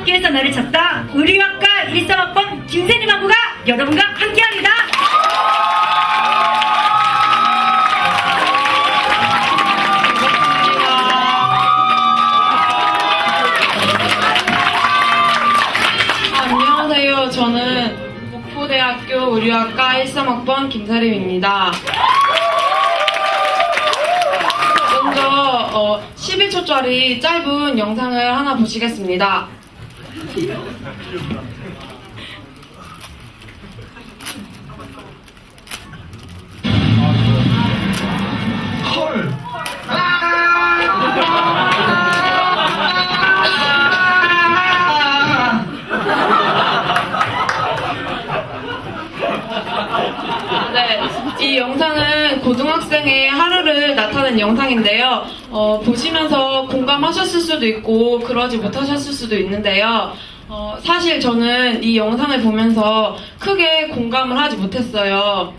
고등학교에서 나를 찾다 의류학과 13학번 김세림 학부가 여러분과 함께합니다. 안녕하세요. 저는 목포대학교 의류학과 13학번 김세림입니다. 먼저 11초짜리 짧은 영상을 하나 보시겠습니다. 헐. 네, 이 영상은 고등학생의 하루를 나타낸 영상인데요. 보시면서 공감하셨을 수도 있고 그러지 못하셨을 수도 있는데요. 사실 저는 이 영상을 보면서 크게 공감을 하지 못했어요.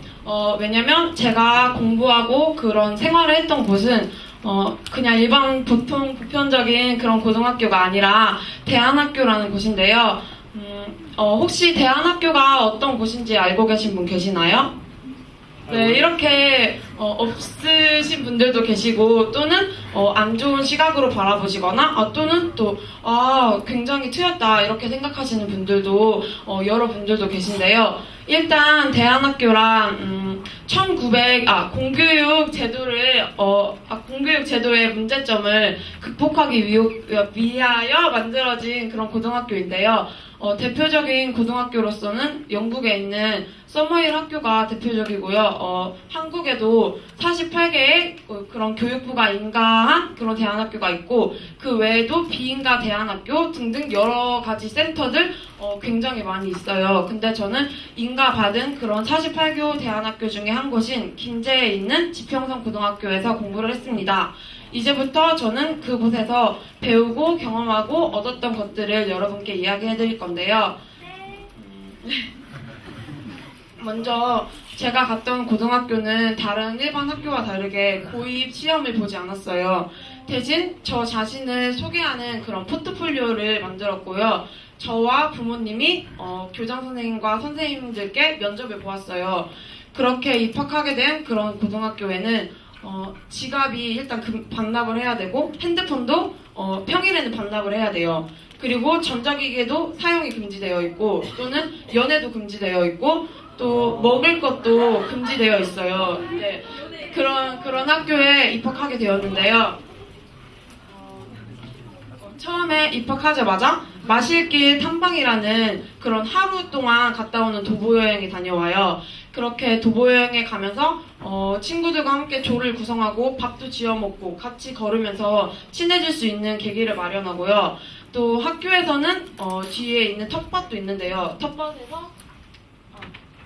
왜냐면 제가 공부하고 그런 생활을 했던 곳은 그냥 일반 보통 보편적인 그런 고등학교가 아니라 대안학교라는 곳인데요. 혹시 대안학교가 어떤 곳인지 알고 계신 분 계시나요? 네, 이렇게 없으신 분들도 계시고 또는 안 좋은 시각으로 바라보시거나 또는 또 굉장히 트였다 이렇게 생각하시는 분들도 여러 분들도 계신데요. 일단 대안학교란 공교육 제도를 공교육 제도의 문제점을 극복하기 위하여 만들어진 그런 고등학교인데요. 대표적인 고등학교로서는 영국에 있는 서머힐 학교가 대표적이고요. 한국에도 48개의 그런 교육부가 인가한 그런 대안학교가 있고 그 외에도 비인가 대안학교 등등 여러 가지 센터들 굉장히 많이 있어요. 근데 저는 인가받은 그런 48교 대안학교 중에 한 곳인 김제에 있는 지평선 고등학교에서 공부를 했습니다. 이제부터 저는 그곳에서 배우고 경험하고 얻었던 것들을 여러분께 이야기해 드릴 건데요. 먼저 제가 갔던 고등학교는 다른 일반 학교와 다르게 고입 시험을 보지 않았어요. 대신 저 자신을 소개하는 그런 포트폴리오를 만들었고요. 저와 부모님이 교장 선생님과 선생님들께 면접을 보았어요. 그렇게 입학하게 된 그런 고등학교에는 지갑이 일단 반납을 해야 되고 핸드폰도 평일에는 반납을 해야 돼요. 그리고 전자기기도 사용이 금지되어 있고 또는 연애도 금지되어 있고 또 먹을 것도 금지되어 있어요. 네, 그런 학교에 입학하게 되었는데요. 처음에 입학하자마자 마실길 탐방이라는 그런 하루 동안 갔다 오는 도보여행이 다녀와요. 그렇게 도보여행에 가면서 친구들과 함께 조를 구성하고 밥도 지어 먹고 같이 걸으면서 친해질 수 있는 계기를 마련하고요. 또 학교에서는 뒤에 있는 텃밭도 있는데요. 텃밭에서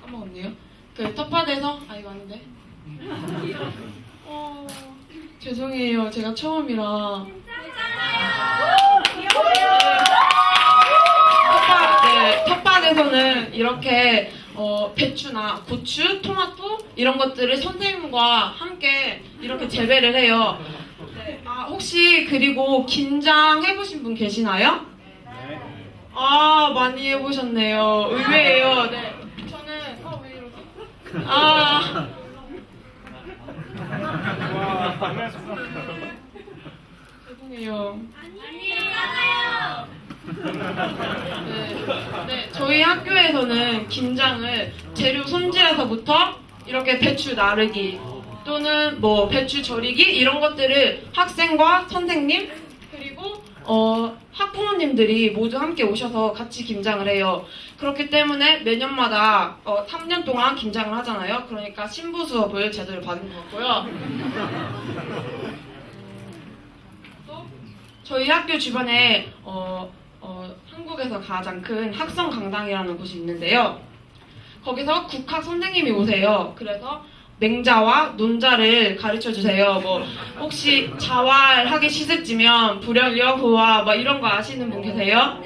까먹었네요. 그 텃밭에서 이거 아닌데. 죄송해요. 제가 처음이라. 텃밭에서는 이렇게 배추나 고추, 토마토 이런 것들을 선생님과 함께 이렇게 재배를 해요. 네. 혹시 그리고 김장 해보신 분 계시나요? 네. 많이 해보셨네요. 의외예요. 네. 저는 왜 이러지? 죄송해요. 네, 저희 학교에서는 김장을 재료 손질에서부터 이렇게 배추 나르기 또는 뭐 배추 절이기 이런 것들을 학생과 선생님 그리고 학부모님들이 모두 함께 오셔서 같이 김장을 해요. 그렇기 때문에 매년마다 3년 동안 김장을 하잖아요. 그러니까 신부 수업을 제대로 받은 것 같고요. 또 저희 학교 주변에 한국에서 가장 큰 학성 강당이라는 곳이 있는데요. 거기서 국학 선생님이 오세요. 그래서 맹자와 논자를 가르쳐 주세요. 뭐 혹시 자활하기 시습지면 불여여후와 뭐 이런 거 아시는 분 계세요?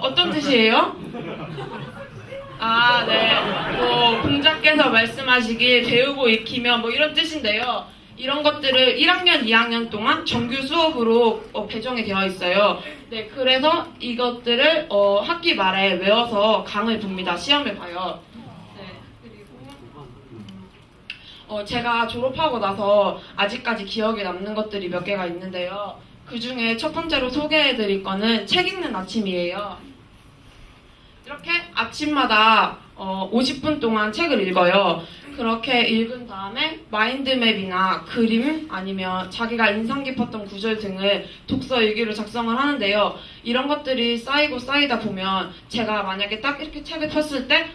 어떤 뜻이에요? 네. 뭐 공자께서 말씀하시길 배우고 익히면 뭐 이런 뜻인데요. 이런 것들을 1학년, 2학년 동안 정규 수업으로 배정이 되어 있어요. 네, 그래서 이것들을 학기 말에 외워서 강을 봅니다. 시험을 봐요. 네, 그리고 제가 졸업하고 나서 아직까지 기억에 남는 것들이 몇 개가 있는데요. 그 중에 첫 번째로 소개해드릴 거는 책 읽는 아침이에요. 이렇게 아침마다 50분 동안 책을 읽어요. 그렇게 읽은 다음에 마인드맵이나 그림 아니면 자기가 인상 깊었던 구절 등을 독서 일기로 작성을 하는데요. 이런 것들이 쌓이고 쌓이다 보면 제가 만약에 딱 이렇게 책을 폈을 때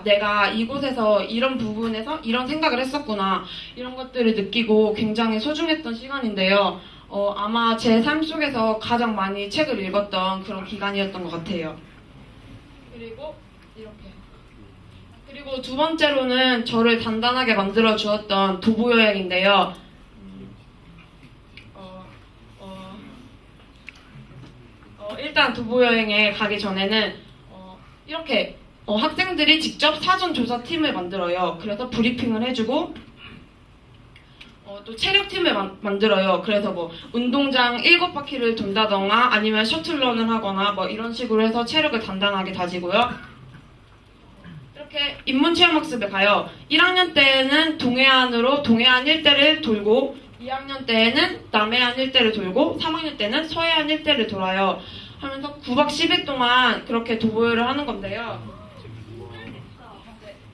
내가 이곳에서 이런 부분에서 이런 생각을 했었구나 이런 것들을 느끼고 굉장히 소중했던 시간인데요. 아마 제 삶 속에서 가장 많이 책을 읽었던 그런 기간이었던 것 같아요. 그리고 두 번째로는 저를 단단하게 만들어 주었던 도보 여행인데요. 일단 도보 여행에 가기 전에는 이렇게 학생들이 직접 사전 조사 팀을 만들어요. 그래서 브리핑을 해주고 또 체력팀을 만들어요. 그래서 뭐 운동장 7바퀴를 돈다던가 아니면 셔틀런을 하거나 뭐 이런 식으로 해서 체력을 단단하게 다지고요. 이렇게 인문체험학습에 가요. 1학년 때는 동해안으로 동해안 일대를 돌고 2학년 때는 남해안 일대를 돌고 3학년 때는 서해안 일대를 돌아요. 하면서 9박 10일 동안 그렇게 도보여를 하는 건데요.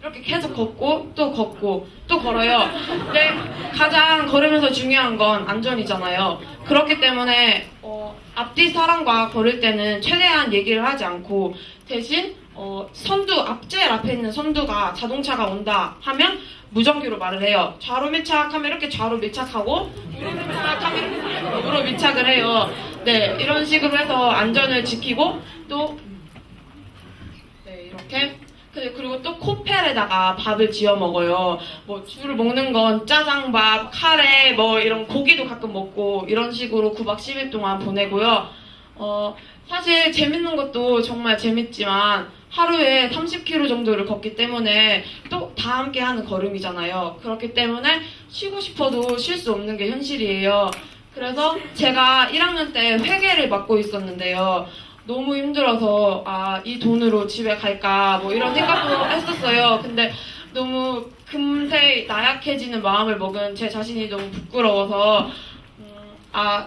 이렇게 계속 걷고 또 걸어요. 근데 가장 걸으면서 중요한 건 안전이잖아요. 그렇기 때문에 앞뒤 사람과 걸을 때는 최대한 얘기를 하지 않고 대신 선두 제일 앞에 있는 선두가 자동차가 온다 하면 무전기로 말을 해요. 좌로 밀착하면 이렇게 좌로 밀착하고 우로 밀착하면 이렇게 우로 밀착을 해요. 네, 이런 식으로 해서 안전을 지키고 또 이렇게 그리고 또 코펠에다가 밥을 지어 먹어요. 뭐 주로 먹는 건 짜장밥, 카레, 뭐 이런 고기도 가끔 먹고 이런 식으로 9박 10일 동안 보내고요. 사실 재밌는 것도 정말 재밌지만 하루에 30km 정도를 걷기 때문에 또 다 함께 하는 걸음이잖아요. 그렇기 때문에 쉬고 싶어도 쉴 수 없는 게 현실이에요. 그래서 제가 1학년 때 회계를 맡고 있었는데요. 너무 힘들어서 이 돈으로 집에 갈까 뭐 이런 생각도 했었어요. 근데 너무 금세 나약해지는 마음을 먹은 제 자신이 너무 부끄러워서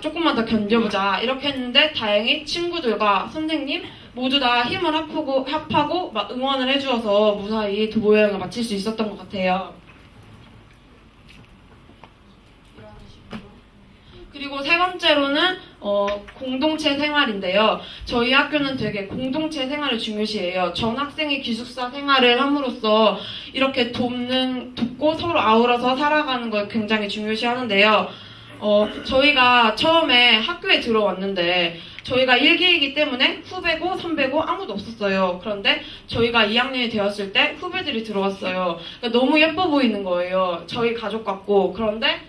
조금만 더 견뎌보자 이렇게 했는데 다행히 친구들과 선생님 모두 다 힘을 합하고 막 응원을 해주어서 무사히 도보 여행을 마칠 수 있었던 것 같아요. 그리고 세 번째로는 공동체 생활인데요. 저희 학교는 되게 공동체 생활을 중요시해요. 전 학생이 기숙사 생활을 함으로써 이렇게 돕고 서로 아우러서 살아가는 걸 굉장히 중요시하는데요. 저희가 처음에 학교에 들어왔는데 저희가 1기이기 때문에 후배고 선배고 아무도 없었어요. 그런데 저희가 2학년이 되었을 때 후배들이 들어왔어요. 그러니까 너무 예뻐 보이는 거예요. 저희 가족 같고. 그런데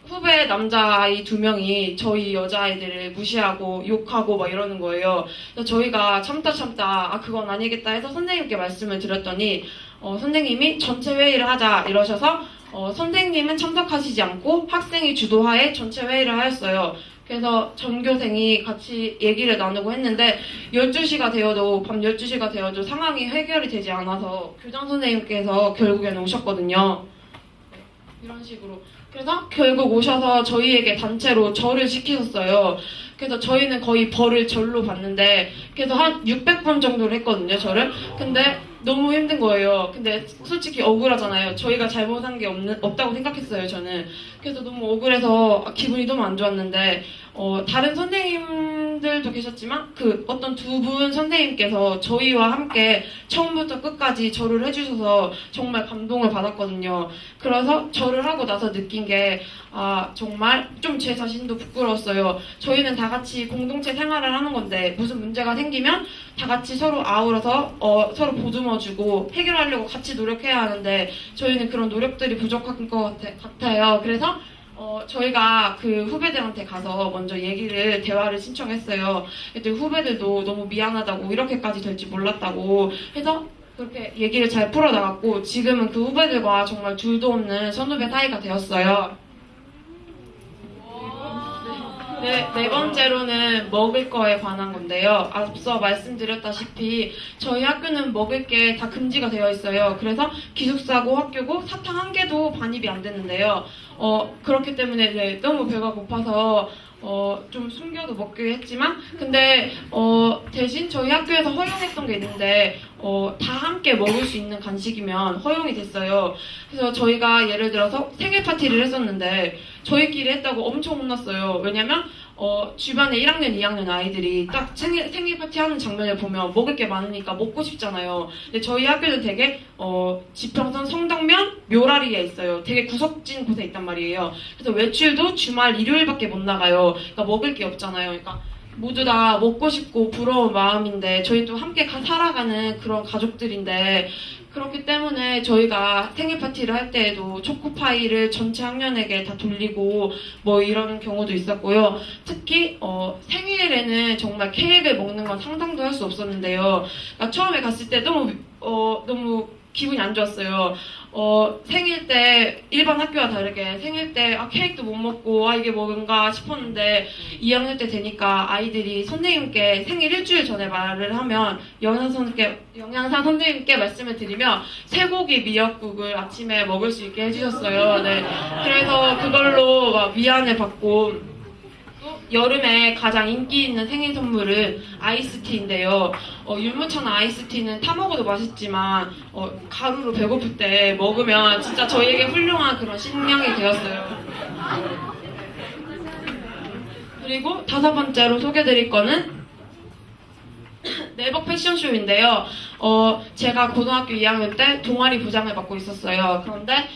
후배 남자아이 2명이 저희 여자아이들을 무시하고 욕하고 막 이러는 거예요. 그래서 저희가 참다 그건 아니겠다 해서 선생님께 말씀을 드렸더니 선생님이 전체 회의를 하자 이러셔서 선생님은 참석하시지 않고 학생이 주도하에 전체 회의를 하였어요. 그래서 전교생이 같이 얘기를 나누고 했는데 12시가 되어도 밤 12시가 되어도 상황이 해결이 되지 않아서 교장 선생님께서 결국에는 오셨거든요. 이런 식으로. 그래서 결국 오셔서 저희에게 단체로 절을 시키셨어요. 그래서 저희는 거의 벌을 절로 받는데 그래서 한 600번 정도를 했거든요, 절을. 근데 너무 힘든 거예요. 근데 솔직히 억울하잖아요. 저희가 잘못한 게 없다고 생각했어요, 저는. 그래서 너무 억울해서 기분이 너무 안 좋았는데 다른 선생님들도 계셨지만 그 어떤 2분 선생님께서 저희와 함께 처음부터 끝까지 절을 해주셔서 정말 감동을 받았거든요. 그래서 절을 하고 나서 느낀 게 정말 좀 제 자신도 부끄러웠어요. 저희는 다 같이 공동체 생활을 하는 건데 무슨 문제가 생기면 다 같이 서로 아우러서 서로 보듬어주고 해결하려고 같이 노력해야 하는데 저희는 그런 노력들이 부족한 것 같아요. 그래서 저희가 그 후배들한테 가서 먼저 대화를 신청했어요. 그때 후배들도 너무 미안하다고 이렇게까지 될지 몰랐다고 해서 그렇게 얘기를 잘 풀어나갔고 지금은 그 후배들과 정말 둘도 없는 선후배 사이가 되었어요. 네 번째로는 먹을 거에 관한 건데요. 앞서 말씀드렸다시피 저희 학교는 먹을 게 다 금지가 되어 있어요. 그래서 기숙사고 학교고 사탕 한 개도 반입이 안 되는데요. 그렇기 때문에 네, 너무 배가 고파서 좀 숨겨도 먹기로 했지만 근데 대신 저희 학교에서 허용했던 게 있는데 다 함께 먹을 수 있는 간식이면 허용이 됐어요. 그래서 저희가 예를 들어서 생일 파티를 했었는데 저희끼리 했다고 엄청 혼났어요. 왜냐면 주변에 1학년, 2학년 아이들이 딱 생일 파티 하는 장면을 보면 먹을 게 많으니까 먹고 싶잖아요. 근데 저희 학교는 되게 지평선 성덕면 묘라리에 있어요. 되게 구석진 곳에 있단 말이에요. 그래서 외출도 주말 일요일밖에 못 나가요. 그러니까 먹을 게 없잖아요. 그러니까 모두 다 먹고 싶고 부러운 마음인데 저희도 함께 살아가는 그런 가족들인데 그렇기 때문에 저희가 생일 파티를 할 때에도 초코파이를 전체 학년에게 다 돌리고 뭐 이런 경우도 있었고요. 특히 생일에는 정말 케이크를 먹는 건 상상도 할 수 없었는데요. 그러니까 처음에 갔을 때 너무 기분이 안 좋았어요. 생일 때 일반 학교와 다르게 생일 때 케이크도 못 먹고 이게 뭔가 싶었는데 2학년 때 되니까 아이들이 선생님께 생일 일주일 전에 말을 하면 영양사 선생님께 말씀을 드리면 쇠고기 미역국을 아침에 먹을 수 있게 해주셨어요. 네. 그래서 그걸로 막 위안을 받고 여름에 가장 인기 있는 생일 선물은 아이스티인데요. 율무차나 아이스티는 타 먹어도 맛있지만 가루로 배고플 때 먹으면 진짜 저희에게 훌륭한 그런 식량이 되었어요. 그리고 5번째로 소개드릴 거는 내복 패션쇼인데요. 제가 고등학교 2학년 때 동아리 부장을 맡고 있었어요. 그런데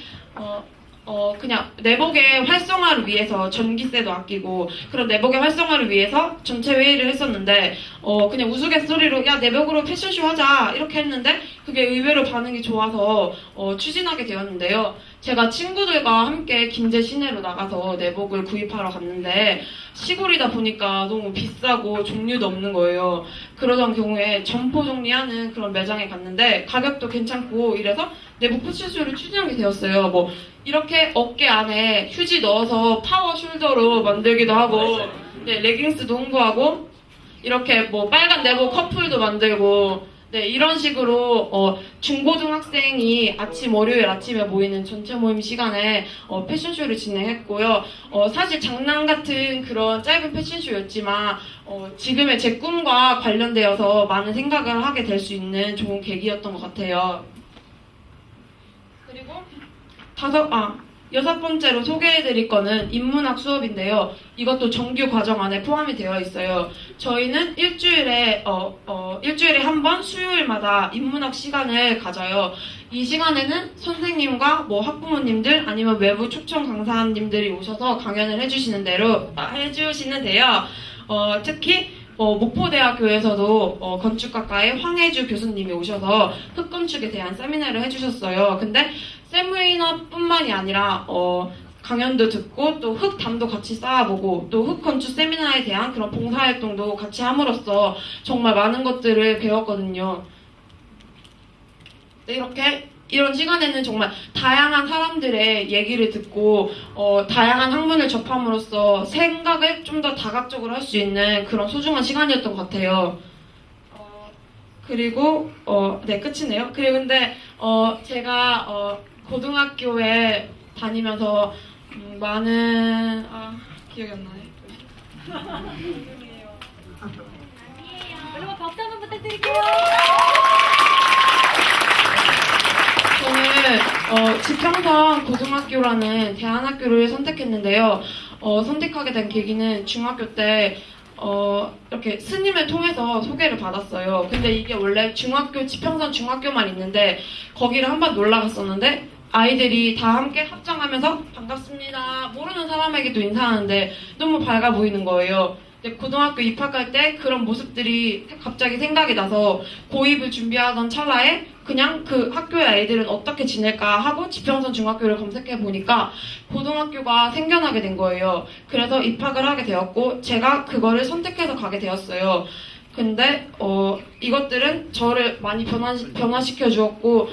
그냥 내복의 활성화를 위해서 전기세도 아끼고 그런 내복의 활성화를 위해서 전체 회의를 했었는데 그냥 우스갯소리로 야 내복으로 패션쇼 하자 이렇게 했는데 그게 의외로 반응이 좋아서 추진하게 되었는데요. 제가 친구들과 함께 김제 시내로 나가서 내복을 구입하러 갔는데 시골이다 보니까 너무 비싸고 종류도 없는 거예요. 그러던 경우에 점포 정리하는 그런 매장에 갔는데 가격도 괜찮고 이래서 내복 패션쇼를 추진하게 되었어요. 뭐 이렇게 어깨 안에 휴지 넣어서 파워 숄더로 만들기도 하고 네, 레깅스도 홍보하고 이렇게 뭐 빨간 내복 커플도 만들고 네, 이런 식으로 중고등학생이 월요일 아침에 모이는 전체 모임 시간에 패션쇼를 진행했고요. 사실 장난 같은 그런 짧은 패션쇼였지만 지금의 제 꿈과 관련되어서 많은 생각을 하게 될 수 있는 좋은 계기였던 것 같아요. 그리고 6번째로 소개해드릴 거는 인문학 수업인데요. 이것도 정규 과정 안에 포함이 되어 있어요. 저희는 일주일에 한 번 수요일마다 인문학 시간을 가져요. 이 시간에는 선생님과 뭐 학부모님들 아니면 외부 초청 강사님들이 오셔서 강연을 해주시는데요. 특히 목포대학교에서도 건축학과의 황혜주 교수님이 오셔서 흙건축에 대한 세미나를 해주셨어요. 근데 세미나뿐만이 아니라 강연도 듣고 또 흙담도 같이 쌓아보고 또 흙건축 세미나에 대한 그런 봉사활동도 같이 함으로써 정말 많은 것들을 배웠거든요. 네, 이런 시간에는 정말 다양한 사람들의 얘기를 듣고 다양한 학문을 접함으로써 생각을 좀 더 다각적으로 할 수 있는 그런 소중한 시간이었던 것 같아요. 그리고 네, 끝이네요. 그리고 근데 제가 고등학교에 다니면서 많은 기억이 안 나네. 여러분 박수 한번 부탁드릴게요. 저는 지평선 고등학교라는 대안학교를 선택했는데요. 선택하게 된 계기는 중학교 때 이렇게 스님을 통해서 소개를 받았어요. 근데 이게 원래 지평선 중학교만 있는데 거기를 한번 놀러 갔었는데 아이들이 다 함께 합장하면서 반갑습니다. 모르는 사람에게도 인사하는데 너무 밝아 보이는 거예요. 근데 고등학교 입학할 때 그런 모습들이 갑자기 생각이 나서 고입을 준비하던 찰나에 그냥 그 학교의 아이들은 어떻게 지낼까 하고 지평선 중학교를 검색해 보니까 고등학교가 생겨나게 된 거예요. 그래서 입학을 하게 되었고 제가 그거를 선택해서 가게 되었어요. 근데 이것들은 저를 많이 변화시켜 주었고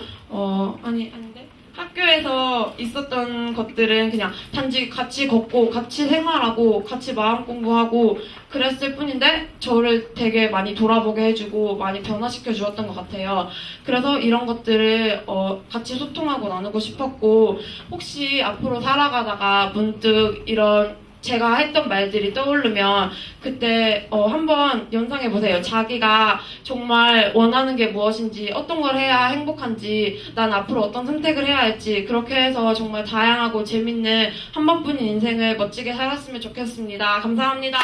아닌데 학교에서 있었던 것들은 그냥 단지 같이 걷고 같이 생활하고 같이 마음 공부하고 그랬을 뿐인데 저를 되게 많이 돌아보게 해주고 많이 변화시켜 주었던 것 같아요. 그래서 이런 것들을 같이 소통하고 나누고 싶었고 혹시 앞으로 살아가다가 문득 이런 제가 했던 말들이 떠오르면 그때 한번 연상해보세요. 자기가 정말 원하는 게 무엇인지, 어떤 걸 해야 행복한지, 난 앞으로 어떤 선택을 해야 할지, 그렇게 해서 정말 다양하고 재밌는 한 번뿐인 인생을 멋지게 살았으면 좋겠습니다. 감사합니다.